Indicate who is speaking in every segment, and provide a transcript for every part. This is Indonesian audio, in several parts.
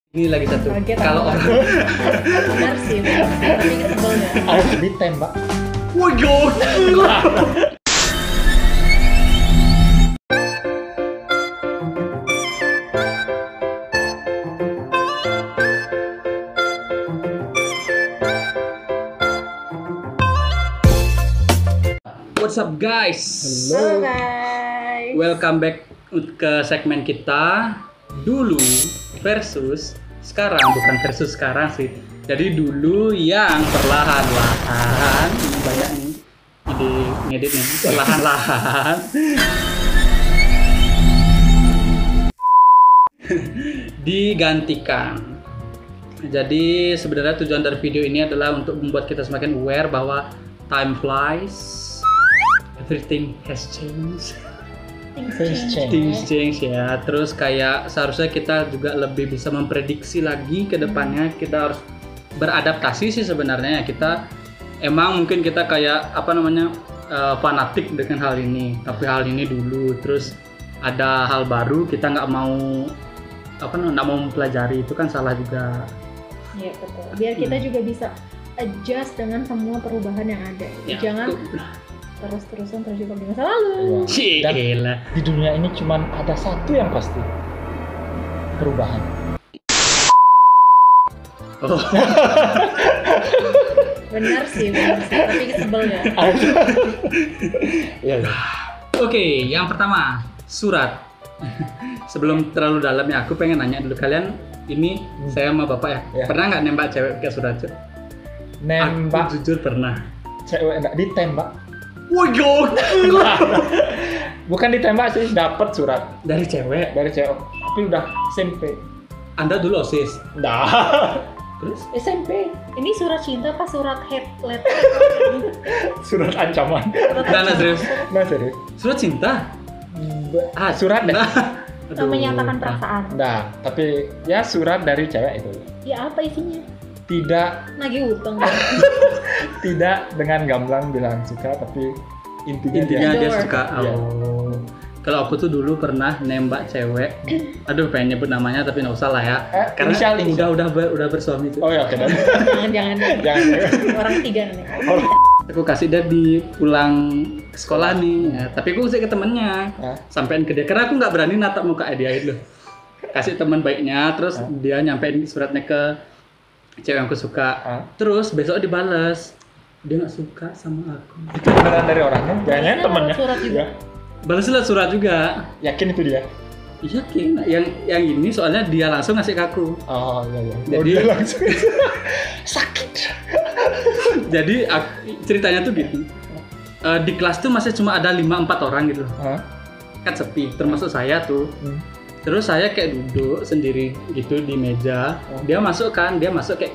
Speaker 1: Ini lagi satu.
Speaker 2: Kaget
Speaker 1: Kalau
Speaker 2: aku.
Speaker 1: orang
Speaker 2: Benar sih, tapi sebel ya.
Speaker 3: Harus ditembak.
Speaker 1: wah gila. What's up guys?
Speaker 2: Halo guys.
Speaker 1: Welcome back ke segmen kita dulu versus sekarang, bukan versus sekarang sih. Jadi dulu yang perlahan-lahan, ini banyak nih ide ngeditnya, perlahan-lahan digantikan. Jadi sebenarnya tujuan dari video ini adalah untuk membuat kita semakin aware bahwa time flies, everything has changed. Things change ya. Terus kayak seharusnya kita juga lebih bisa memprediksi lagi ke depannya. Kita harus beradaptasi sih sebenarnya. Kita emang mungkin kita kayak fanatik dengan hal ini. Tapi hal ini dulu. Terus ada hal baru kita nggak mau mempelajari, itu kan salah juga.
Speaker 2: Iya betul. Biar kita juga bisa adjust dengan semua perubahan yang ada.
Speaker 1: Ya,
Speaker 2: Jangan terus-terusan terjebak di masa lalu.
Speaker 3: Dan
Speaker 1: Cila.
Speaker 3: di dunia ini cuma ada satu yang pasti, perubahan.
Speaker 1: Oh.
Speaker 2: Benar sih, tapi sebel ya.
Speaker 3: Iya.
Speaker 1: Oke, yang pertama surat. Sebelum terlalu dalam ya, aku pengen nanya dulu kalian. Ini saya sama bapak ya.
Speaker 3: Ya.
Speaker 1: Pernah nggak nembak cewek ke surat? Cuk?
Speaker 3: Nembak
Speaker 1: Aku jujur pernah.
Speaker 3: cewek enggak ditembak.
Speaker 1: Wah gila.
Speaker 3: Bukan ditembak sih, dapat surat
Speaker 1: Dari cewek.
Speaker 3: dari cewek. Tapi udah SMP.
Speaker 1: Anda dulu OSIS.
Speaker 3: Dah.
Speaker 1: Terus?
Speaker 2: SMP. Ini surat cinta apa surat hate letter?
Speaker 3: Surat ancaman.
Speaker 1: Nah, serius.
Speaker 3: Nah, serius.
Speaker 1: Surat cinta?
Speaker 3: Surat deh.
Speaker 2: Kita menyatakan perasaan.
Speaker 3: Nah, tapi ya surat dari cewek itu.
Speaker 2: Ya apa isinya?
Speaker 3: Tidak
Speaker 2: Nagih utang.
Speaker 3: tidak dengan gamblang bilang suka, tapi intinya
Speaker 1: Intinya dia
Speaker 2: Adore.
Speaker 1: suka.
Speaker 3: Iya.
Speaker 1: Oh. Kalau aku tuh dulu pernah nembak cewek. Aduh, pengen nyebut namanya tapi nggak usah lah ya. Karena
Speaker 3: inisial.
Speaker 1: udah bersuami tuh.
Speaker 3: Oh ya, oke. Dan
Speaker 2: Jangan.
Speaker 3: jangan.
Speaker 2: Orang tiga nih.
Speaker 1: Aku kasih dia di pulang ke sekolah nih. Ya, tapi aku kasih ke temennya.
Speaker 3: Hah?
Speaker 1: Sampein ke dia karena aku nggak berani natap muka dia itu. Kasih teman baiknya, terus dia nyampein suratnya ke cewek yang aku suka.
Speaker 3: Hah?
Speaker 1: Terus besok dibales. Dia nggak suka sama aku.
Speaker 3: Itu beneran dari orangnya, jangan temennya.
Speaker 2: Surat juga.
Speaker 3: Ya,
Speaker 1: Balas surat juga.
Speaker 3: yakin itu dia.
Speaker 1: Yakin. Yang ini soalnya dia langsung ngasih ke aku.
Speaker 3: Oh iya.
Speaker 1: Jadi-
Speaker 3: dia langsung sakit.
Speaker 1: Jadi ceritanya tuh gitu. Di kelas tuh masih cuma ada 5-4 orang gitu.
Speaker 3: Hah?
Speaker 1: Kan sepi, termasuk saya tuh. Terus saya kayak duduk sendiri gitu di meja. Dia masuk kayak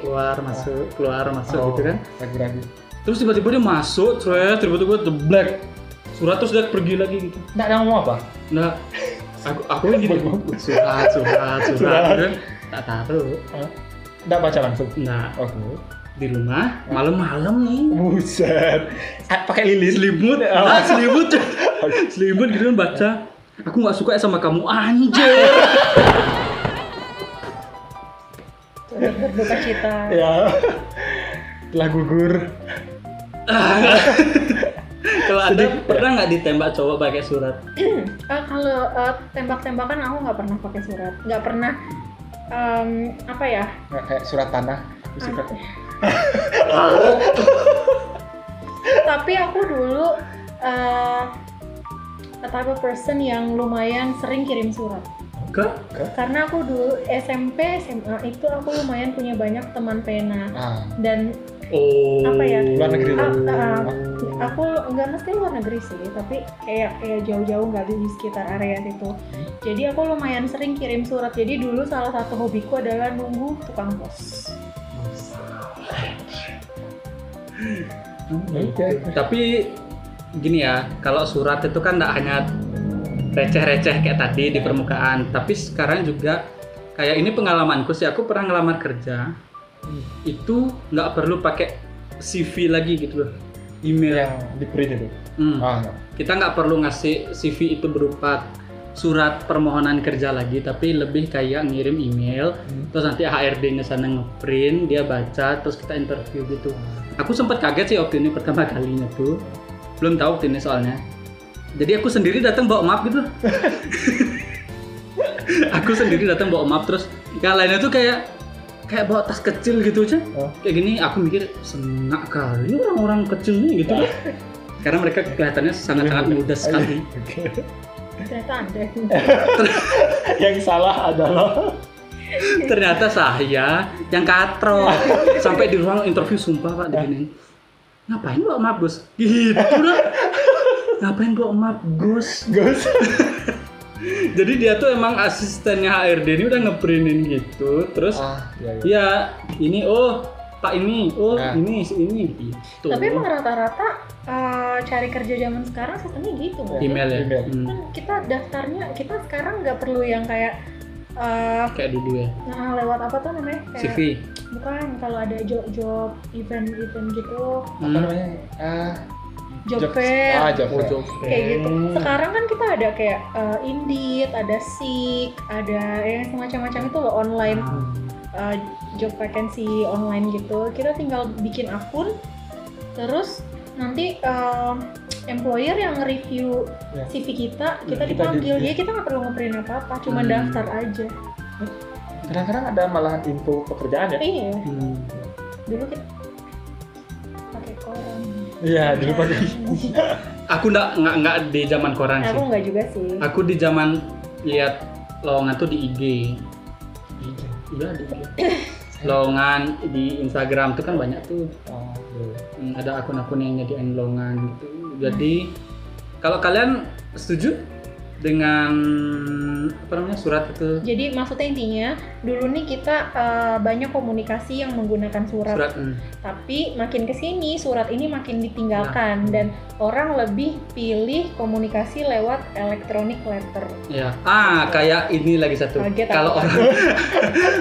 Speaker 1: keluar, masuk gitu kan.
Speaker 3: Ragu-ragu.
Speaker 1: Terus tiba-tiba dia masuk, tiba-tiba black. Surat terus dia pergi lagi gitu.
Speaker 3: Nggak ada ngomong apa?
Speaker 1: Nah, aku yang gini, surat gitu kan. Tak taruh.
Speaker 3: Nggak baca langsung.
Speaker 1: Nah,
Speaker 3: Oke.
Speaker 1: di rumah malam-malam nih.
Speaker 3: Buset. Pakai lilin.
Speaker 1: Selimut, selimut gitu kan baca. Aku nggak suka sama kamu, anjir.
Speaker 2: Berduka cita.
Speaker 3: Ya. Telah gugur.
Speaker 1: Kalau Anda pernah nggak ditembak cowok pakai surat?
Speaker 2: Kalau tembak-tembakan aku nggak pernah pakai surat. Nggak pernah. Apa ya?
Speaker 3: Nggak kayak surat tanah. Aku suka.
Speaker 2: Tapi aku dulu a type of person yang lumayan sering kirim surat. Karena aku dulu SMP, SMA itu aku lumayan punya banyak teman pena. Dan
Speaker 1: Oh.
Speaker 2: apa ya?
Speaker 3: Luar negeri loh.
Speaker 2: Aku nggak mesti luar negeri sih, tapi kayak jauh-jauh nggak di sekitar area situ. Jadi aku lumayan sering kirim surat. Jadi dulu salah satu hobiku adalah nunggu tukang pos.
Speaker 1: Tapi gini ya, kalau surat itu kan nggak hanya receh-receh kayak tadi di permukaan, tapi sekarang juga kayak ini pengalamanku sih, aku pernah ngelamar kerja. Itu nggak perlu pakai CV lagi gitu loh, email.
Speaker 3: Yang di print itu.
Speaker 1: Kita nggak perlu ngasih CV itu berupa surat permohonan kerja lagi, tapi lebih kayak ngirim email, terus nanti HRD-nya sana ngeprint, dia baca, terus kita interview gitu. Aku sempat kaget sih waktu ini pertama kalinya tuh, belum tahu waktu ini soalnya. Jadi aku sendiri datang bawa map gitu. Aku sendiri datang bawa map, terus yang lainnya tuh kayak bawa tas kecil gitu aja. Kayak gini, aku mikir senang kali orang-orang kecil nih gitu kan. Karena mereka kelihatannya sangat-sangat muda sekali.
Speaker 2: Ternyata Anda
Speaker 3: Yang salah adalah
Speaker 1: Ternyata saya yang katro. Sampai di ruang interview sumpah Pak begini. Ngapain bawa map Gus? Gitu dah. Ngapain bawa map Gus? Jadi dia tuh emang asistennya HRD ini udah ngeprintin gitu. Terus ya ini Pak ini, ini gitu.
Speaker 2: Tapi emang rata-rata cari kerja zaman sekarang sistemnya gitu kan?
Speaker 1: Email ya.
Speaker 2: Kan kita daftarnya, kita sekarang nggak perlu yang kayak
Speaker 1: kayak dulu ya.
Speaker 2: Nah, lewat apa tuh namanya? Kayak,
Speaker 1: CV.
Speaker 2: Bukan, kalau ada job event gitu.
Speaker 3: Apa namanya?
Speaker 2: Job fair.
Speaker 3: Job fair.
Speaker 2: Kayak gitu. Sekarang kan kita ada kayak Indeed, ada Seek, ada yang semacam-macam itu loh online. Job vacancy online gitu. Kita tinggal bikin akun, terus nanti employer yang review CV kita dipanggil. Jadi kita nggak perlu ngeprint apa-apa, cuma daftar aja.
Speaker 3: Kadang-kadang ada malahan info pekerjaan ya?
Speaker 2: Iya. Dulu kita pakai koran.
Speaker 3: Iya, dulu pakai.
Speaker 1: Aku nggak di zaman koran sih.
Speaker 2: Aku nggak juga sih.
Speaker 1: Aku di zaman lihat lowongan tuh di IG. Iya di IG. Lowongan di Instagram tuh kan banyak tuh. Ada akun-akun yang nyediain lowongan gitu. Jadi kalau kalian setuju dengan surat itu?
Speaker 2: Jadi maksudnya intinya dulu nih kita banyak komunikasi yang menggunakan surat. Tapi makin kesini surat ini makin ditinggalkan dan orang lebih pilih komunikasi lewat electronic letter.
Speaker 1: Ya. Kayak ini lagi satu. Kalau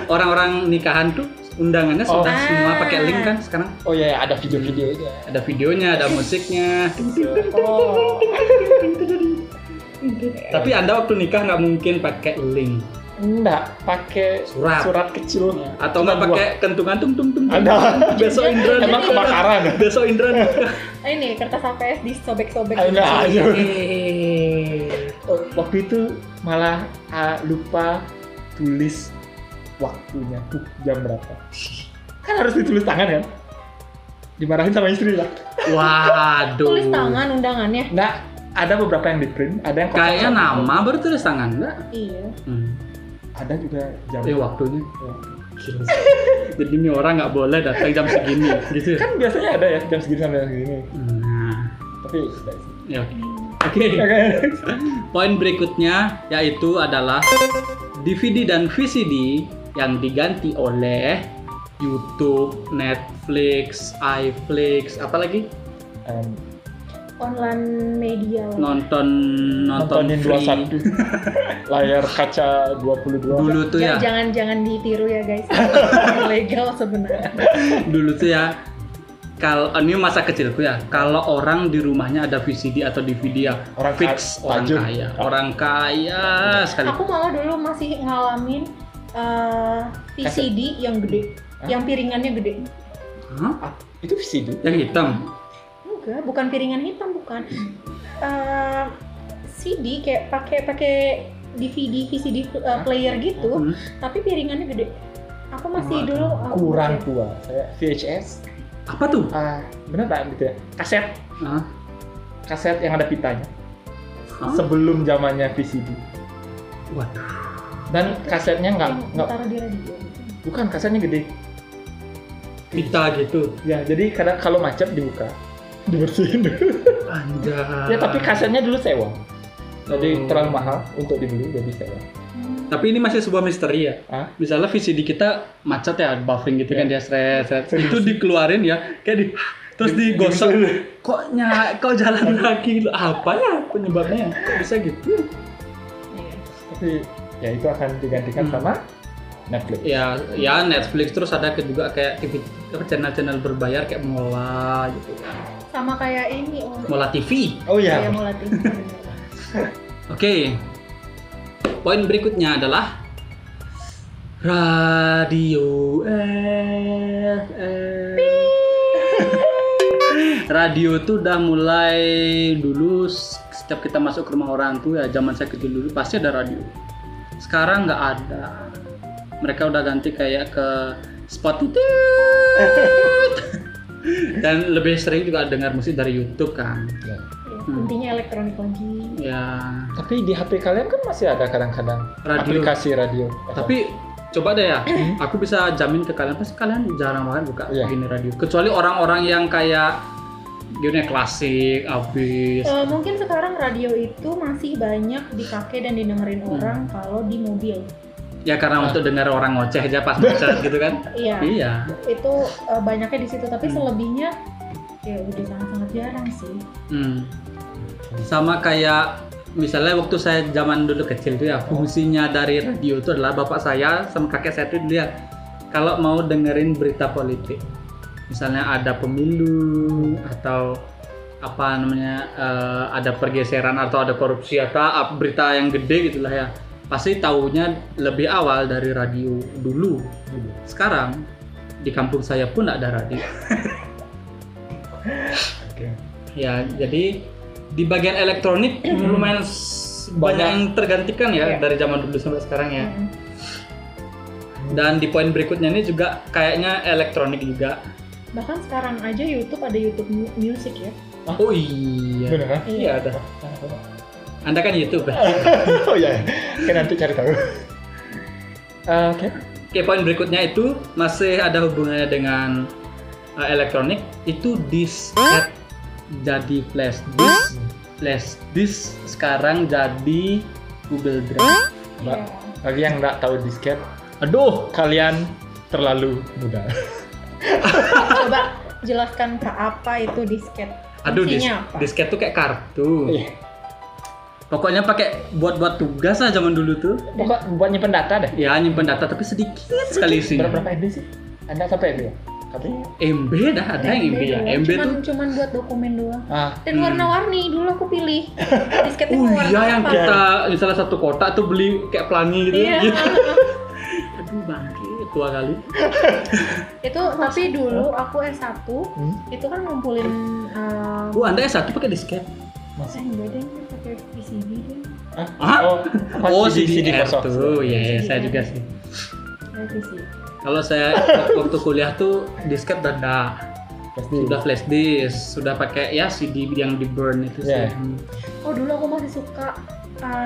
Speaker 1: orang-orang nikahan tuh undangannya sudah semua pakai link kan sekarang.
Speaker 3: Oh iya, ada video-videonya.
Speaker 1: Ada videonya, ada musiknya. Tapi Anda waktu nikah nggak mungkin pakai link.
Speaker 3: Enggak, pakai surat kecil.
Speaker 1: Atau nggak pakai kentungan tung.
Speaker 3: Ada.
Speaker 1: Besok Indra
Speaker 3: emang kebakaran.
Speaker 1: Besok Indra.
Speaker 2: Ini kertas APS disobek-sobek.
Speaker 3: Waktu itu malah lupa tulis waktunya tuh jam berapa. Kan harus ditulis tangan kan? Dimarahin sama istri lah.
Speaker 1: Waduh.
Speaker 2: Tulis tangan undangannya?
Speaker 3: Enggak, ada beberapa yang di print, ada yang
Speaker 1: kayaknya nama baru tulis tangan enggak?
Speaker 2: Iya.
Speaker 3: Ada juga jam.
Speaker 1: Waktunya. Jadi ini orang nggak boleh datang jam segini, gitu.
Speaker 3: Kan biasanya ada ya jam segini sampai jam segini. Tapi
Speaker 1: ya. Oke. Poin berikutnya yaitu adalah DVD dan VCD yang diganti oleh YouTube, Netflix, iFlix, apa lagi?
Speaker 2: Online media.
Speaker 1: Nontonin
Speaker 3: free. 21. Layar kaca 22.
Speaker 1: Dulu tuh ya.
Speaker 2: Jangan ditiru ya guys. Ilegal sebenarnya.
Speaker 1: Dulu tuh ya. Kalau ini masa kecilku ya, kalau orang di rumahnya ada VCD atau DVD ya,
Speaker 3: orang
Speaker 1: fix orang kaya sekali.
Speaker 2: Aku malah dulu masih ngalamin VCD yang gede, yang piringannya gede.
Speaker 1: Hah?
Speaker 3: Itu VCD?
Speaker 1: Yang hitam?
Speaker 2: Enggak, bukan piringan hitam, bukan. CD kayak pakai DVD, VCD player gitu, tapi piringannya gede. Aku masih dulu
Speaker 3: kurang tua. Saya VHS.
Speaker 1: Apa tuh?
Speaker 3: Bener tak gitu ya? Kaset. Kaset yang ada pitanya. Sebelum zamannya VCD.
Speaker 1: Waduh.
Speaker 3: Dan kasetnya nggak
Speaker 2: taruh di radio.
Speaker 3: Bukan, kasetnya gede.
Speaker 1: Pita gitu.
Speaker 3: Ya, jadi kadang kalau macet dibuka, dibersihin dulu.
Speaker 1: Anjay.
Speaker 3: Ya, tapi kasetnya dulu sewa. Jadi terlalu mahal untuk dibeli, jadi sewa.
Speaker 1: Tapi ini masih sebuah misteri ya. Misalnya VCD kita macet ya, buffering gitu kan dia seret. Itu dikeluarin ya, kayak terus digosok. Kok jalan lagi? Apa ya penyebabnya? Kok bisa gitu?
Speaker 3: Tapi ya itu akan digantikan sama Netflix.
Speaker 1: Ya Netflix, terus ada juga kayak TV, channel-channel berbayar kayak Mola gitu kan.
Speaker 2: Sama kayak ini
Speaker 1: Mola TV.
Speaker 3: Oh iya.
Speaker 2: Mola TV.
Speaker 1: Oke. poin berikutnya adalah radio FM. Radio tuh udah mulai dulu setiap kita masuk ke rumah orang tuh ya, zaman saya kecil dulu pasti ada radio. Sekarang nggak ada. Mereka udah ganti kayak ke Spotify. Dan lebih sering juga dengar musik dari YouTube kan.
Speaker 2: Ya, intinya elektronik lagi.
Speaker 1: Ya.
Speaker 3: Tapi di HP kalian kan masih ada kadang-kadang
Speaker 1: Radio.
Speaker 3: aplikasi radio.
Speaker 1: Tapi coba deh ya, aku bisa jamin ke kalian pasti kalian jarang banget buka
Speaker 3: Iya.
Speaker 1: gini radio. Kecuali orang-orang yang kayak dunia klasik, abis.
Speaker 2: Mungkin sekarang radio itu masih banyak dipakai dan didengerin orang kalau di mobil.
Speaker 1: Ya karena untuk dengar orang ngoceh aja pas macet gitu kan.
Speaker 2: Iya.
Speaker 1: Iya.
Speaker 2: Itu banyaknya di situ, tapi selebihnya ya udah sangat-sangat jarang sih.
Speaker 1: Sama kayak misalnya waktu saya zaman dulu kecil tuh ya, fungsinya dari radio itu adalah bapak saya sama kakek saya tuh dia kalau mau dengerin berita politik, misalnya ada pemilu atau apa namanya ada pergeseran atau ada korupsi atau berita yang gede gitulah ya, pasti taunya lebih awal dari radio dulu. Sekarang di kampung saya pun ada radio.
Speaker 3: Oke.
Speaker 1: Ya, jadi di bagian elektronik lumayan banyak yang tergantikan ya dari zaman dulu sampai sekarang ya. Dan di poin berikutnya ini juga kayaknya elektronik juga.
Speaker 2: Bahkan sekarang aja YouTube ada YouTube Music ya.
Speaker 1: Oh iya.
Speaker 3: Bener kan?
Speaker 1: Iya ada. Anda kan YouTube ya?
Speaker 3: Oh iya, kan nanti cari tahu. Oke.
Speaker 1: Oke, poin berikutnya itu masih ada hubungannya dengan elektronik, itu disket jadi flash disk. Flash disk sekarang jadi Google Drive.
Speaker 3: Mbak,
Speaker 2: Iya.
Speaker 3: bagi yang nggak tahu disket, aduh, kalian terlalu muda.
Speaker 2: Coba jelaskan ke apa itu disket.
Speaker 1: Aduh,
Speaker 2: Fungsinya apa?
Speaker 1: disket tuh kayak kartu.
Speaker 3: Iya.
Speaker 1: Pokoknya pakai buat tugas lah zaman dulu tuh.
Speaker 3: Pokok buat nyimpen data deh.
Speaker 1: Ya nyimpen data tapi sedikit sekali isinya.
Speaker 3: Berapa MB sih? Anda sampai MB ya? Tapi
Speaker 1: MB dah ada yang MB ya. MB tuh.
Speaker 2: cuman buat dokumen doang.
Speaker 3: ah,
Speaker 2: Dan warna-warni dulu aku pilih. Disketnya
Speaker 1: Oh
Speaker 2: warna
Speaker 1: iya yang
Speaker 2: apa?
Speaker 1: kita misalnya satu kotak tuh beli kayak pelangi gitu.
Speaker 2: Iya.
Speaker 1: Aduh bangke tua kali.
Speaker 2: Itu tapi dulu aku S1 itu kan ngumpulin
Speaker 1: Anda S1 pakai disket?
Speaker 2: enggak deh pakai VCD deh.
Speaker 1: Oh
Speaker 3: CD
Speaker 1: CDR
Speaker 3: kosong.
Speaker 1: tuh. Ya, saya juga sih.
Speaker 2: VCD.
Speaker 1: Kalau saya waktu kuliah tuh disket udah
Speaker 3: Pasti.
Speaker 1: sudah flash disk, sudah pakai ya CD yang di burn itu sih.
Speaker 3: Yeah.
Speaker 2: Oh dulu aku masih suka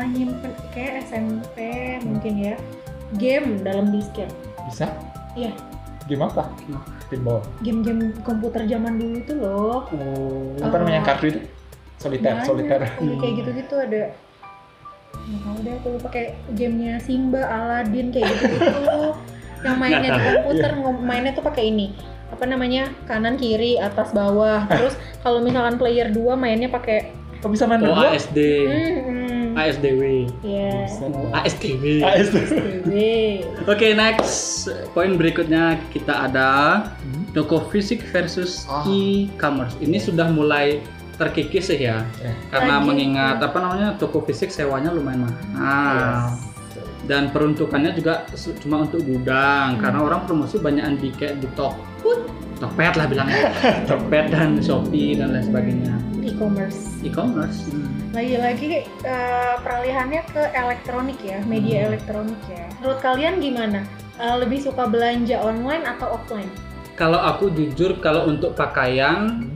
Speaker 2: nyimpen kayak SMP mungkin ya game dalam disket.
Speaker 3: Bisa?
Speaker 2: Iya.
Speaker 3: Game apa? Pinball.
Speaker 2: Game-game komputer zaman dulu itu loh.
Speaker 1: Oh.
Speaker 3: Apa namanya yang kartu itu? Soliter,
Speaker 2: Banyak.
Speaker 3: soliter.
Speaker 2: Iya, kayak gitu-gitu ada. Nggak tahu deh aku lupa kayak gamenya Simba, Aladdin kayak gitu-gitu. Yang mainnya di komputer mainnya tuh pakai ini. Apa namanya? Kanan kiri, atas bawah. Terus kalau misalkan player 2 mainnya pakai
Speaker 3: Kok bisa main
Speaker 1: Oh
Speaker 3: berdua?
Speaker 1: ASD, ASDW,
Speaker 2: ya.
Speaker 1: ASDW.
Speaker 2: STW.
Speaker 1: Oke, next poin berikutnya kita ada toko fisik versus e-commerce. Ini sudah mulai terkikis sih ya, karena
Speaker 2: Lagi.
Speaker 1: mengingat apa namanya toko fisik sewanya lumayan mahal. Dan peruntukannya juga cuma untuk gudang, karena orang promosi banyak di kayak di Tokped lah bilangnya, Tokped dan Shopee dan lain sebagainya.
Speaker 2: E-commerce.
Speaker 1: E-commerce.
Speaker 2: Lagi-lagi peralihannya ke elektronik ya, media elektronik ya. Menurut kalian gimana? Lebih suka belanja online atau offline?
Speaker 1: Kalau aku jujur, kalau untuk pakaian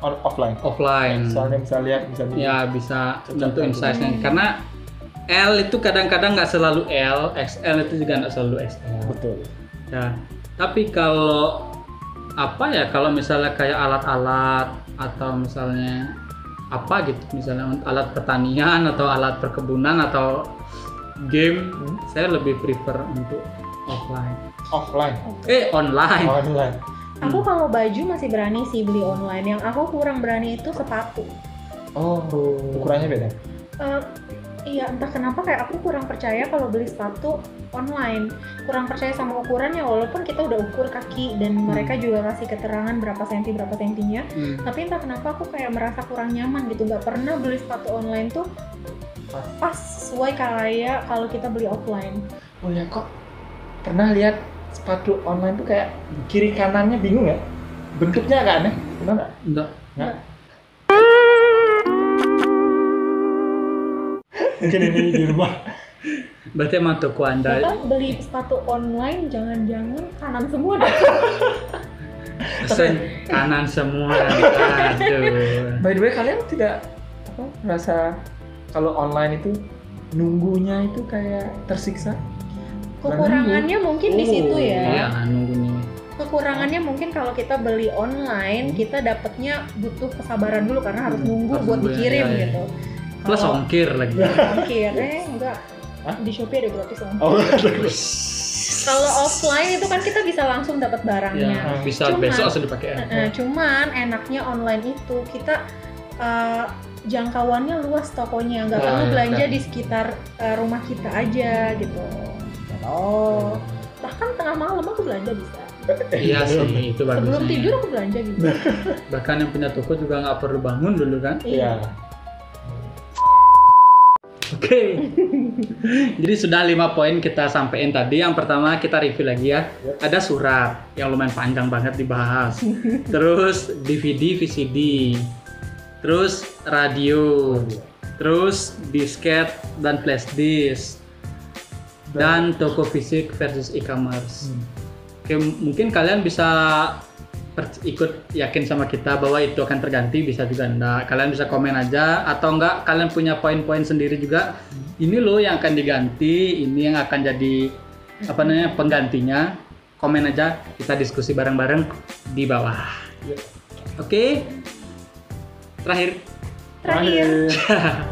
Speaker 3: Offline.
Speaker 1: offline.
Speaker 3: Soalnya bisa lihat, bisa di.
Speaker 1: Ya bisa untuk size-nya. Karena L itu kadang-kadang nggak selalu L, XL itu juga nggak selalu XL.
Speaker 3: Betul.
Speaker 1: Ya. Tapi kalau apa ya? Kalau misalnya kayak alat-alat atau misalnya apa gitu, misalnya alat pertanian atau alat perkebunan atau game, saya lebih prefer untuk offline.
Speaker 3: Offline.
Speaker 1: Online.
Speaker 3: Online.
Speaker 2: Aku kalau baju masih berani sih beli online. Yang aku kurang berani itu sepatu.
Speaker 3: Oh, ukurannya beda.
Speaker 2: Iya, entah kenapa kayak aku kurang percaya kalau beli sepatu online. Kurang percaya sama ukurannya walaupun kita udah ukur kaki dan mereka juga kasih keterangan berapa sentinya. Tapi entah kenapa aku kayak merasa kurang nyaman gitu. Nggak pernah beli sepatu online tuh pas sesuai kayak kalau kita beli offline.
Speaker 3: Oh ya, kok pernah lihat sepatu online tuh kayak kiri kanannya bingung ya? Bentuknya agak aneh, pernah nggak?
Speaker 1: Enggak.
Speaker 3: Nggak. Mungkin ini di rumah.
Speaker 1: Berarti emang toko Anda.
Speaker 2: Kita beli sepatu online jangan-jangan kanan semua deh.
Speaker 1: Pesen kanan semua. Aduh.
Speaker 3: By the way, kalian tidak merasa kalau online itu nunggunya itu kayak tersiksa?
Speaker 2: Kekurangannya mungkin di situ ya.
Speaker 1: Iya, nunggunya.
Speaker 2: Kekurangannya mungkin kalau kita beli online, kita dapatnya butuh kesabaran dulu karena harus nunggu
Speaker 1: Harus
Speaker 2: buat
Speaker 1: nunggu,
Speaker 2: dikirim
Speaker 1: iya.
Speaker 2: gitu.
Speaker 1: Plus
Speaker 2: Kalau
Speaker 1: ongkir lagi.
Speaker 2: ongkir, enggak.
Speaker 3: Hah?
Speaker 2: Di Shopee ada gratis ongkir.
Speaker 3: Oh,
Speaker 2: Kalau offline itu kan kita bisa langsung dapat barangnya.
Speaker 1: Ya, bisa
Speaker 2: Cuman-
Speaker 1: besok langsung dipakai.
Speaker 2: Cuman enaknya online itu kita jangkauannya luas tokonya, nggak
Speaker 1: Nah,
Speaker 2: perlu belanja
Speaker 1: kan.
Speaker 2: di sekitar rumah kita aja gitu. Oh, bahkan tengah malam aku belanja bisa.
Speaker 1: Iya sih, itu bagusnya.
Speaker 2: Sebelum tidur aku belanja bisa.
Speaker 1: Bahkan yang punya toko juga nggak perlu bangun dulu kan.
Speaker 3: Iya.
Speaker 1: Oke. Jadi sudah 5 poin kita sampein tadi. Yang pertama kita review lagi ya.
Speaker 3: Yep.
Speaker 1: Ada surat yang lumayan panjang banget dibahas. Terus DVD, VCD. Terus radio. Terus disket dan flash disk. Dan toko fisik versus e-commerce. Oke, mungkin kalian bisa ikut yakin sama kita bahwa itu akan terganti, bisa juga enggak. Kalian bisa komen aja, atau enggak kalian punya poin-poin sendiri juga. Ini loh yang akan diganti, ini yang akan jadi apa namanya penggantinya. Komen aja, kita diskusi bareng-bareng di bawah.
Speaker 3: Yep.
Speaker 1: Oke. Terakhir.
Speaker 2: Terakhir.